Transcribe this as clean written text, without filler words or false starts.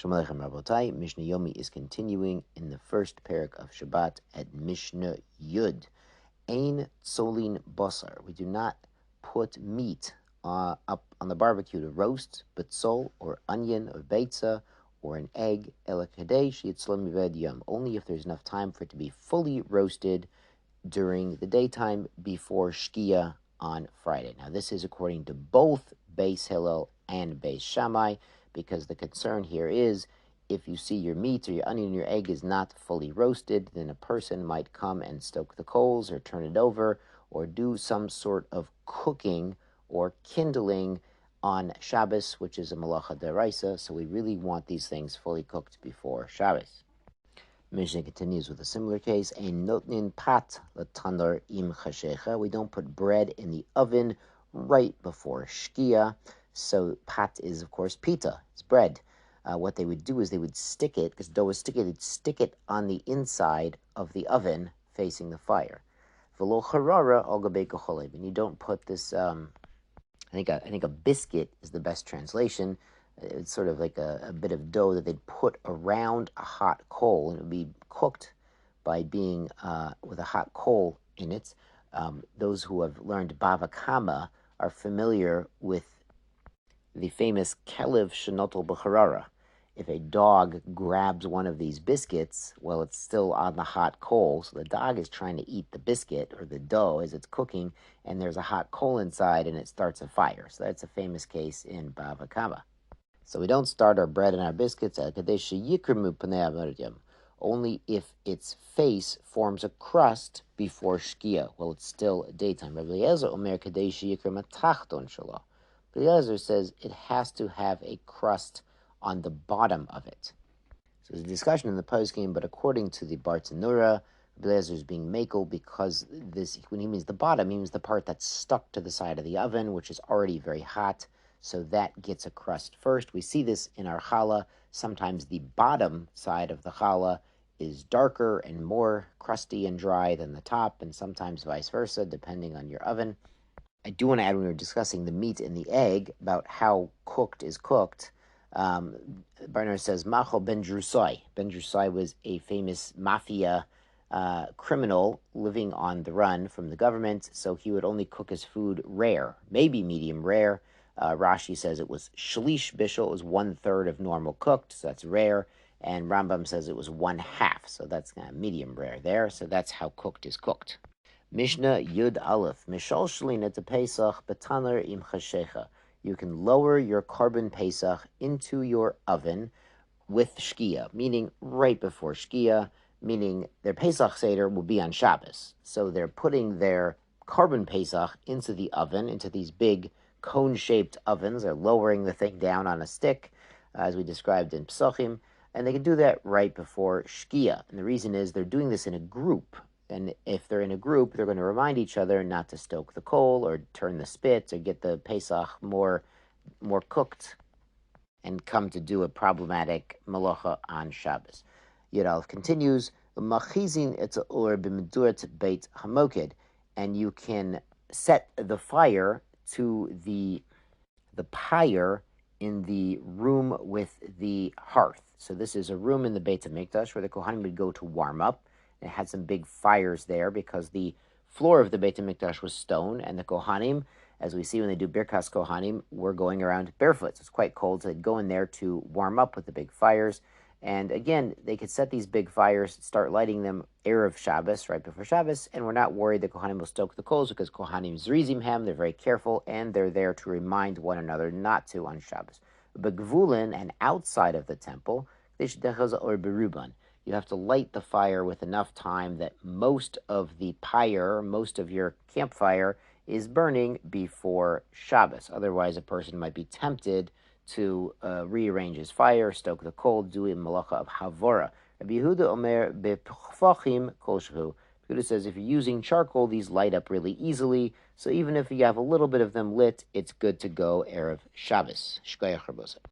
Shalom Aleichem Rabotai. Mishnah Yomi is continuing in the first parak of Shabbat at Mishnah Yud. Ein tzolin basar. We do not put meat up on the barbecue to roast, betzol or onion or beitza or an egg, ela kadesh yitzlam mived yom. Only if there's enough time for it to be fully roasted during the daytime before Shkia on Friday. Now this is according to both Beis Hillel and Beis Shammai, because the concern here is if you see your meat or your onion or your egg is not fully roasted, then a person might come and stoke the coals or turn it over or do some sort of cooking or kindling on Shabbos, which is a malacha deraisa, so we really want these things fully cooked before Shabbos. Mishnah continues with a similar case. Ein notnin pat latanor im chashecha. We don't put bread in the oven right before Shkia. So pat is, of course, pita. It's bread. What they would do is they would stick it, because dough is sticky, they'd stick it on the inside of the oven facing the fire. V'lo charara al gabei kocholev. And you don't put this, I think a biscuit is the best translation. It's sort of like a bit of dough that they'd put around a hot coal, and it would be cooked by being with a hot coal in it. Those who have learned Bava Kama are familiar with the famous Kelev Shenotel B'Charara. If a dog grabs one of these biscuits, well, it's still on the hot coal, so the dog is trying to eat the biscuit or the dough as it's cooking, and there's a hot coal inside, and it starts a fire. So that's a famous case in Bava Kama. So we don't start our bread and our biscuits only if its face forms a crust before Shkia. Well, it's still daytime. Rabbi Eliezer says it has to have a crust on the bottom of it. So there's a discussion in the poskim, but according to the Bartanura, Rabbi Eliezer is being makel because this, when he means the bottom, he means the part that's stuck to the side of the oven, which is already very hot. So that gets a crust first. We see this in our challah. Sometimes the bottom side of the challah is darker and more crusty and dry than the top, and sometimes vice versa, depending on your oven. I do want to add, when we were discussing the meat and the egg, about how cooked is cooked. Barner says, Machal ben Drusai. Ben Drusai was a famous mafia criminal living on the run from the government, so he would only cook his food rare, maybe medium rare. Rashi says it was shlish bishul, it was 1/3 of normal cooked, so that's rare. And Rambam says it was 1/2, so that's kind of medium rare there. So that's how cooked is cooked. Mishnah Yud Aleph. Mishal shlin et Pesach betaner im chashecha. You can lower your carbon Pesach into your oven with Shkia, meaning right before Shkia, meaning their Pesach Seder will be on Shabbos. So they're putting their carbon Pesach into the oven, into these big cone-shaped ovens. They're lowering the thing down on a stick, as we described in Psachim, and they can do that right before Shkia. And the reason is they're doing this in a group. And if they're in a group, they're going to remind each other not to stoke the coal or turn the spit or get the Pesach more cooked and come to do a problematic malacha on Shabbos. Yudalef continues, Machizin etza'ur b'medurat beit hamoked, and you can set the fire to the pyre in the room with the hearth. So this is a room in the Beit HaMikdash where the Kohanim would go to warm up. It had some big fires there because the floor of the Beit HaMikdash was stone, and the Kohanim, as we see when they do Birkas Kohanim, were going around barefoot. So it's quite cold, so they'd go in there to warm up with the big fires. And again, they could set these big fires, start lighting them Erev Shabbos, right before Shabbos, and we're not worried the Kohanim will stoke the coals because Kohanim zrizim hem, they're very careful, and they're there to remind one another not to on Shabbos. But Gvulin, and outside of the temple, you have to light the fire with enough time that most of the pyre, most of your campfire, is burning before Shabbos. Otherwise, a person might be tempted to rearrange his fire, stoke the coal, do a malacha of havora. Rabbi Yehuda omer bepchfachim kol shehu. Yehuda says if you're using charcoal, these light up really easily. So even if you have a little bit of them lit, it's good to go Erev Shabbos. Shkoyach Rabosa.